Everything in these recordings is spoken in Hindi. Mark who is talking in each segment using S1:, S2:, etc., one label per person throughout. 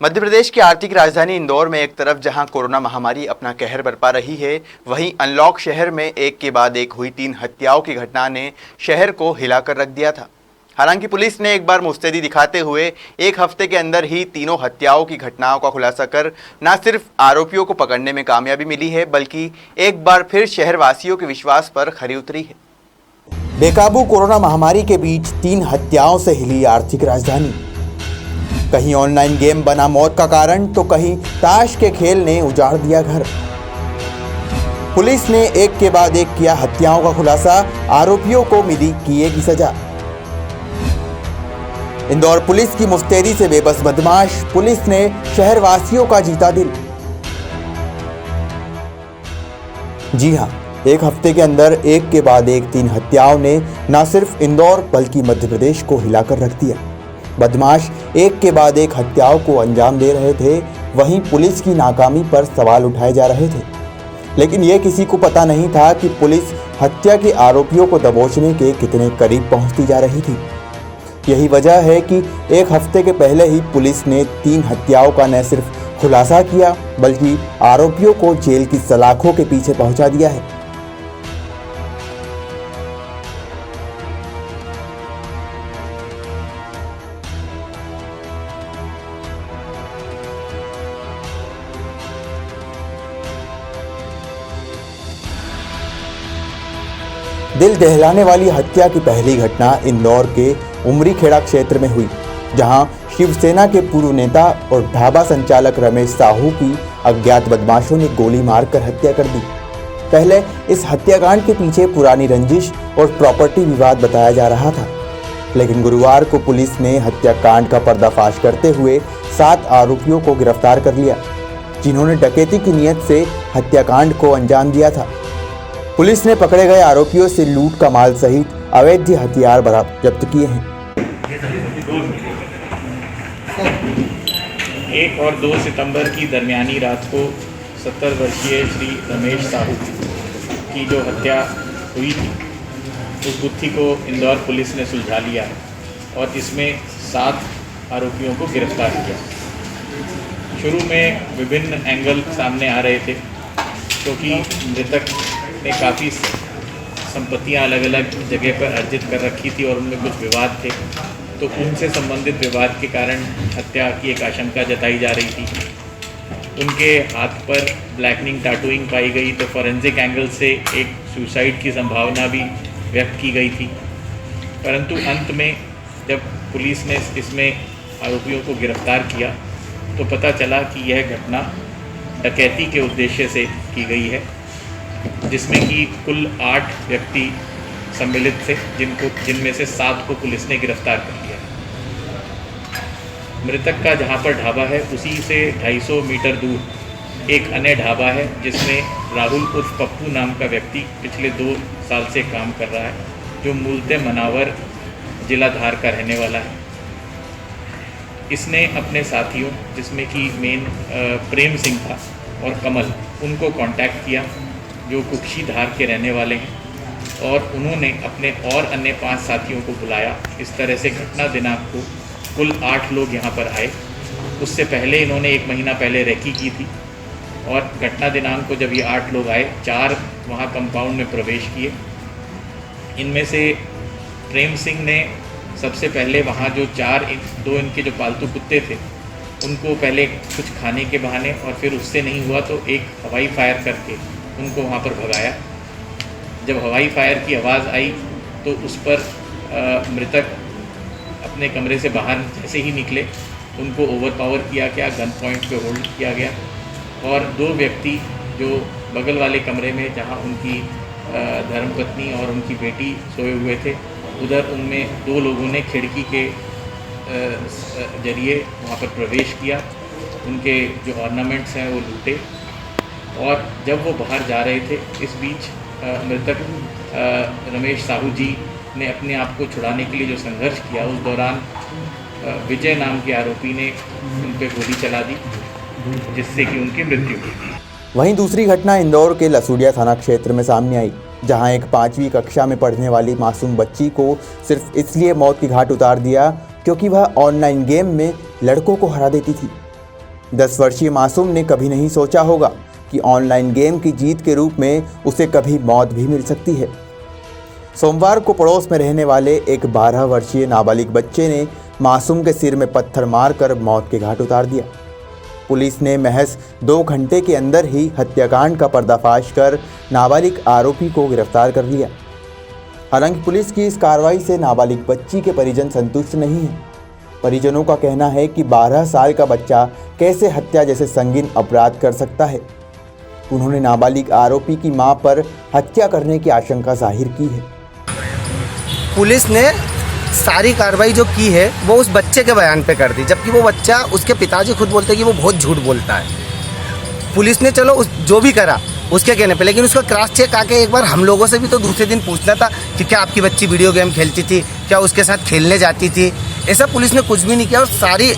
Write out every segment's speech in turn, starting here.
S1: मध्य प्रदेश की आर्थिक राजधानी इंदौर में एक तरफ जहां कोरोना महामारी अपना कहर बरपा रही है, वहीं अनलॉक शहर में एक के बाद एक हुई 3 हत्याओं की घटना ने शहर को हिलाकर रख दिया था। हालांकि पुलिस ने एक बार मुस्तैदी दिखाते हुए एक हफ्ते के अंदर ही तीनों हत्याओं की घटनाओं का खुलासा कर न सिर्फ आरोपियों को पकड़ने में कामयाबी मिली है, बल्कि एक बार फिर शहरवासियों के विश्वास पर खरी उतरी है। बेकाबू कोरोना महामारी के बीच 3 हत्याओं से हिली आर्थिक राजधानी। कहीं ऑनलाइन गेम बना मौत का कारण, तो कहीं ताश के खेल ने उजाड़ दिया घर। पुलिस ने एक के बाद एक किया हत्याओं का खुलासा, आरोपियों को मिली किए की सजा। इंदौर पुलिस की मुस्तैदी से बेबस बदमाश, पुलिस ने शहरवासियों का जीता दिल। जी हां, एक हफ्ते के अंदर एक के बाद एक 3 हत्याओं ने न सिर्फ इंदौर बल्कि मध्य प्रदेश को हिलाकर रख दिया। बदमाश एक के बाद एक हत्याओं को अंजाम दे रहे थे, वहीं पुलिस की नाकामी पर सवाल उठाए जा रहे थे। लेकिन यह किसी को पता नहीं था कि पुलिस हत्या के आरोपियों को दबोचने के कितने करीब पहुंचती जा रही थी। यही वजह है कि एक हफ्ते के पहले ही पुलिस ने 3 हत्याओं का न सिर्फ खुलासा किया, बल्कि आरोपियों को जेल की सलाखों के पीछे पहुंचा दिया है। दिल दहलाने वाली हत्या की पहली घटना इंदौर के उमरी खेड़ा क्षेत्र में हुई, जहां शिवसेना के पूर्व नेता और ढाबा संचालक रमेश साहू की अज्ञात बदमाशों ने गोली मारकर हत्या कर दी। पहले इस हत्याकांड के पीछे पुरानी रंजिश और प्रॉपर्टी विवाद बताया जा रहा था, लेकिन गुरुवार को पुलिस ने हत्याकांड का पर्दाफाश करते हुए 7 आरोपियों को गिरफ्तार कर लिया, जिन्होंने डकैती की नीयत से हत्याकांड को अंजाम दिया था। पुलिस ने पकड़े गए आरोपियों से लूट का माल सहित अवैध हथियार जब्त किए हैं।
S2: 1 और 2 सितंबर की दरमियानी रात को 70 वर्षीय श्री रमेश साहू की जो हत्या हुई थी, उस गुत्थी को इंदौर पुलिस ने सुलझा लिया है और इसमें 7 आरोपियों को गिरफ्तार किया। शुरू में विभिन्न एंगल सामने आ रहे थे, क्योंकि मृतक ने काफ़ी संपत्तियां अलग अलग जगह पर अर्जित कर रखी थी और उनमें कुछ विवाद थे, तो उनसे संबंधित विवाद के कारण हत्या की एक आशंका जताई जा रही थी। उनके हाथ पर ब्लैकनिंग टैटूइंग पाई गई, तो फॉरेंसिक एंगल से एक सुसाइड की संभावना भी व्यक्त की गई थी। परंतु अंत में जब पुलिस ने इसमें आरोपियों को गिरफ्तार किया, तो पता चला कि यह घटना डकैती के उद्देश्य से की गई है, जिसमें कि कुल 8 व्यक्ति सम्मिलित थे, जिनमें से 7 को पुलिस ने गिरफ्तार कर लिया। मृतक का जहां पर ढाबा है, उसी से 250 मीटर दूर एक अन्य ढाबा है, जिसमें राहुल उर्फ पप्पू नाम का व्यक्ति पिछले 2 साल से काम कर रहा है, जो मूलतः मनावर जिला धार का रहने वाला है। इसने अपने साथियों, जिसमें कि मेन प्रेम सिंह था और कमल, उनको कांटेक्ट किया, जो कुक्षी धार के रहने वाले हैं, और उन्होंने अपने और अन्य 5 साथियों को बुलाया। इस तरह से घटना दिनांक को कुल 8 लोग यहाँ पर आए। उससे पहले इन्होंने 1 महीना पहले रेकी की थी, और घटना दिनांक को जब ये 8 लोग आए, 4 वहाँ कंपाउंड में प्रवेश किए। इनमें से प्रेम सिंह ने सबसे पहले वहाँ जो 2 इनके जो पालतू कुत्ते थे, उनको पहले कुछ खाने के बहाने, और फिर उससे नहीं हुआ तो एक हवाई फायर करके उनको वहाँ पर भगाया। जब हवाई फायर की आवाज़ आई, तो उस पर मृतक अपने कमरे से बाहर जैसे ही निकले, उनको ओवरपावर किया गया, गन पॉइंट पे होल्ड किया गया, और 2 व्यक्ति जो बगल वाले कमरे में, जहाँ उनकी धर्मपत्नी और उनकी बेटी सोए हुए थे, उधर उनमें 2 लोगों ने खिड़की के जरिए वहाँ पर प्रवेश किया। उनके जो ऑर्नामेंट्स हैं वो लूटे, और जब वो बाहर जा रहे थे, इस बीच मृतक रमेश साहू जी ने अपने आप को छुड़ाने के लिए जो संघर्ष किया, उस दौरान विजय नाम के आरोपी ने उन पर गोली चला दी, जिससे कि उनकी मृत्यु हुई।
S1: वहीं दूसरी घटना इंदौर के लसूड़िया थाना क्षेत्र में सामने आई, जहां एक 5वीं कक्षा में पढ़ने वाली मासूम बच्ची को सिर्फ इसलिए मौत की घाट उतार दिया क्योंकि वह ऑनलाइन गेम में लड़कों को हरा देती थी। 10 वर्षीय मासूम ने कभी नहीं सोचा होगा कि ऑनलाइन गेम की जीत के रूप में उसे कभी मौत भी मिल सकती है। सोमवार को पड़ोस में रहने वाले एक 12 वर्षीय नाबालिग बच्चे ने मासूम के सिर में पत्थर मारकर मौत के घाट उतार दिया। पुलिस ने महज 2 घंटे के अंदर ही हत्याकांड का पर्दाफाश कर नाबालिग आरोपी को गिरफ्तार कर लिया। हालांकि पुलिस की इस कार्रवाई से नाबालिग बच्ची के परिजन संतुष्ट नहीं हैं। परिजनों का कहना है कि 12 साल का बच्चा कैसे हत्या जैसे संगीन अपराध कर सकता है। उन्होंने नाबालिग आरोपी की मां पर हत्या करने की आशंका जाहिर की है।
S3: पुलिस ने सारी कार्रवाई जो की है वो उस बच्चे के बयान पे कर दी, जबकि वो बच्चा, उसके पिताजी खुद बोलते हैं कि वो बहुत झूठ बोलता है। पुलिस ने चलो जो भी करा उसके कहने पे, लेकिन उसका क्रॉस चेक आके एक बार हम लोगों से भी तो दूसरे दिन पूछना था कि क्या आपकी बच्ची वीडियो गेम खेलती थी, क्या उसके साथ खेलने जाती थी। ऐसा पुलिस ने कुछ भी नहीं किया और सारी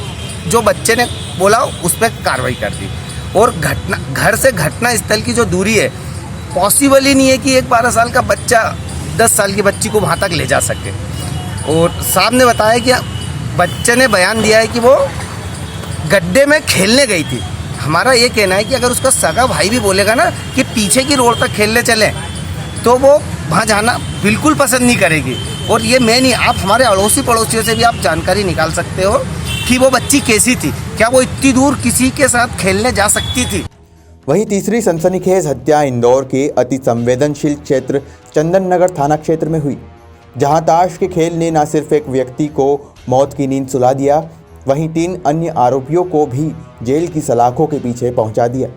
S3: जो बच्चे ने बोला उस पर कार्रवाई कर दी। और घर से घटना स्थल की जो दूरी है, पॉसिबल ही नहीं है कि एक 12 साल का बच्चा 10 साल की बच्ची को वहाँ तक ले जा सके। और साहब ने बताया कि बच्चे ने बयान दिया है कि वो गड्ढे में खेलने गई थी। हमारा ये कहना है कि अगर उसका सगा भाई भी बोलेगा ना कि पीछे की रोड तक खेलने चलें, तो वो वहाँ जाना बिल्कुल पसंद नहीं करेगी। और ये मैं नहीं, आप हमारे अड़ोसी पड़ोसियों से भी आप जानकारी निकाल सकते हो कि वो बच्ची कैसी थी, क्या वो इतनी दूर किसी के साथ खेलने जा सकती थी।
S1: वहीं तीसरी सनसनीखेज हत्या इंदौर के अति संवेदनशील क्षेत्र चंदन नगर थाना क्षेत्र में हुई, जहां ताश के खेल ने न सिर्फ एक व्यक्ति को मौत की नींद सुला दिया, वहीं 3 अन्य आरोपियों को भी जेल की सलाखों के पीछे पहुंचा दिया।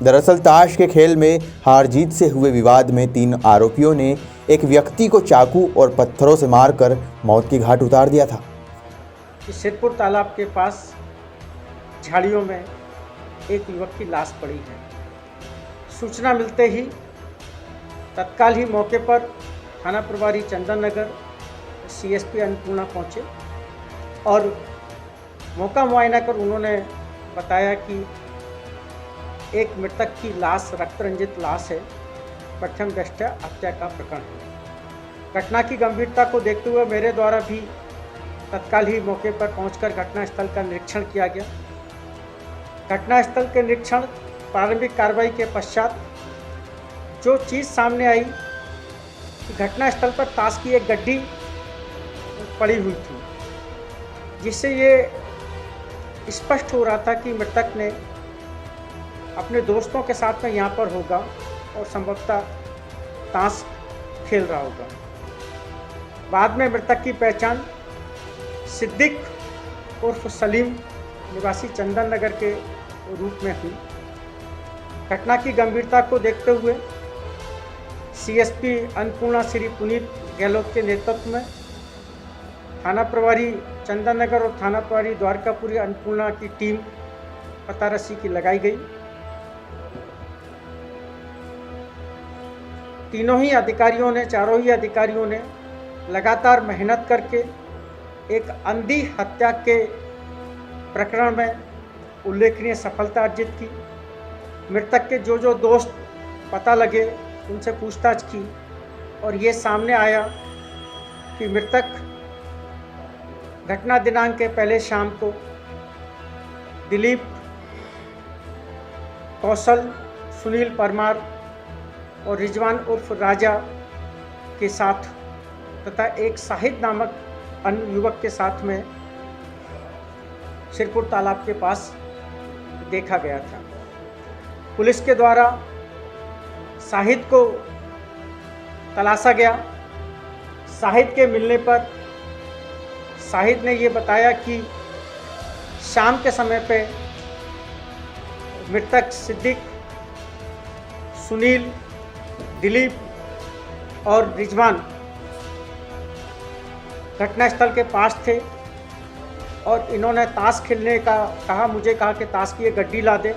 S1: दरअसल ताश के खेल में हार जीत से हुए विवाद में 3 आरोपियों ने एक व्यक्ति को चाकू और पत्थरों से मारकर मौत की घाट उतार दिया था।
S4: सिरपुर तालाब के पास झाड़ियों में एक युवक की लाश पड़ी है। सूचना मिलते ही तत्काल ही मौके पर थाना प्रभारी चंदन नगर CSP अन्नपूर्णा पहुँचे और मौका मुआयना कर उन्होंने बताया कि एक मृतक की लाश रक्त रंजित लाश है, प्रथम दृष्टया हत्या का प्रकरण है। घटना की गंभीरता को देखते हुए मेरे द्वारा भी तत्काल ही मौके पर पहुंचकर घटनास्थल का निरीक्षण किया गया। घटनास्थल के निरीक्षण प्रारंभिक कार्रवाई के पश्चात जो चीज़ सामने आई कि घटनास्थल पर ताश की एक गड्डी पड़ी हुई थी, जिससे ये स्पष्ट हो रहा था कि मृतक ने अपने दोस्तों के साथ में यहाँ पर होगा और संभवतः ताश खेल रहा होगा। बाद में मृतक की पहचान सिद्दीक उर्फ सलीम निवासी चंदन नगर के रूप में हुई। घटना की गंभीरता को देखते हुए CSP अन्नपूर्णा श्री पुनीत गहलोत के नेतृत्व में थाना प्रभारी चंदन नगर और थाना प्रभारी द्वारकापुरी अन्नपूर्णा की टीम पतारसी की लगाई गई। चारों ही अधिकारियों ने लगातार मेहनत करके एक अंधी हत्या के प्रकरण में उल्लेखनीय सफलता अर्जित की। मृतक के जो दोस्त पता लगे उनसे पूछताछ की और ये सामने आया कि मृतक घटना दिनांक के पहले शाम को दिलीप, कौशल, सुनील परमार और रिजवान उर्फ राजा के साथ तथा एक शाहिद नामक अन्य युवक के साथ में सिरपुर तालाब के पास देखा गया था। पुलिस के द्वारा शाहिद को तलाशा गया। शाहिद के मिलने पर शाहिद ने ये बताया कि शाम के समय पे मृतक सिद्दीक, सुनील, दिलीप और रिजवान घटनास्थल के पास थे और इन्होंने ताश खेलने का कहा। मुझे कहा कि ताश की एक गड्डी ला दे,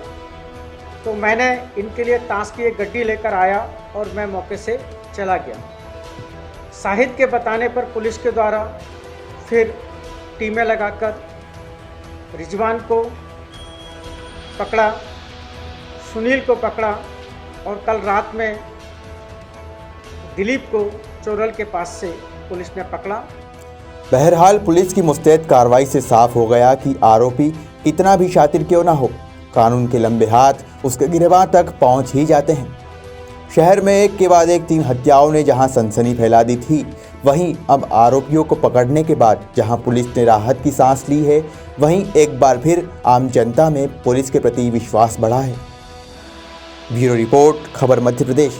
S4: तो मैंने इनके लिए ताश की एक गड्डी लेकर आया और मैं मौके से चला गया। शाहिद के बताने पर पुलिस के द्वारा फिर टीमें लगाकर रिजवान को पकड़ा, सुनील को पकड़ा और कल रात में दिलीप को चोरल के पास से पुलिस ने पकड़ा।
S1: बहरहाल पुलिस की मुस्तैद कार्रवाई से साफ हो गया कि आरोपी कितना भी शातिर क्यों ना हो, कानून के लंबे हाथ उसके गिरबां तक पहुंच ही जाते हैं। शहर में एक के बाद एक 3 हत्याओं ने जहां सनसनी फैला दी थी, वहीं अब आरोपियों को पकड़ने के बाद जहां पुलिस ने राहत की सांस ली है, वहीं एक बार फिर आम जनता में पुलिस के प्रति विश्वास बढ़ा है। ब्यूरो रिपोर्ट, खबर मध्य प्रदेश।